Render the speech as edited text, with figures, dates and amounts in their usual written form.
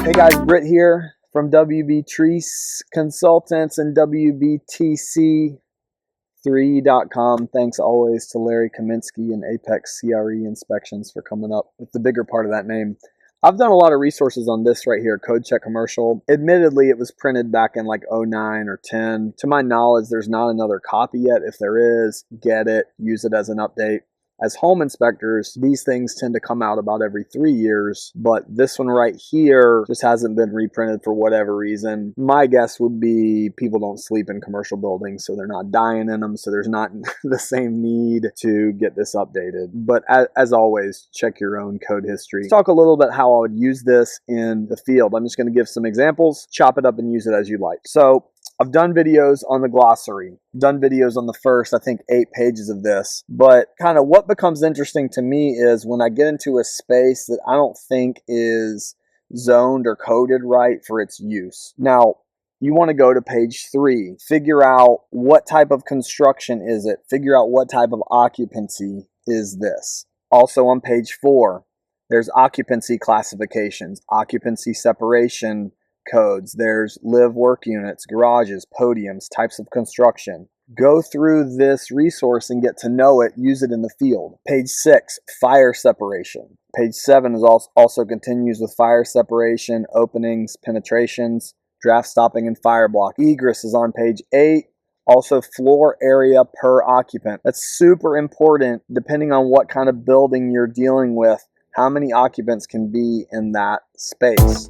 Hey guys, Britt here from WBTC Consultants and WBTC3.com. Thanks always to Larry Kaminsky and Apex CRE Inspections for coming up with the bigger part of that name. I've done a lot of resources on this right here, Code Check Commercial. Admittedly, it was printed back in like 09 or 10. To my knowledge, there's not another copy yet. If there is, get it, use it as an update. As home inspectors, these things tend to come out about every 3 years, but this one right here just hasn't been reprinted for whatever reason. My guess would be people don't sleep in commercial buildings, so they're not dying in them, so there's not the same need to get this updated. But as always, check your own code history. Let's talk a little bit how I would use this in the field. I'm just going to give some examples, chop it up and use it as you like. So I've done videos on the glossary, done videos on the first, I think, 8 pages of this, but kind of what becomes interesting to me is when I get into a space that I don't think is zoned or coded right for its use. Now, you want to go to page 3, figure out what type of construction is it, figure out what type of occupancy is this. Also on page 4, there's occupancy classifications, occupancy separation codes. There's live work units, garages, podiums, types of construction. Go through this resource and get to know it, use it in the field. Page 6, fire separation. Page 7 is also continues with fire separation, openings, penetrations, draft stopping, and fire block. Egress is on page 8. Also floor area per occupant. That's super important depending on what kind of building you're dealing with, how many occupants can be in that space.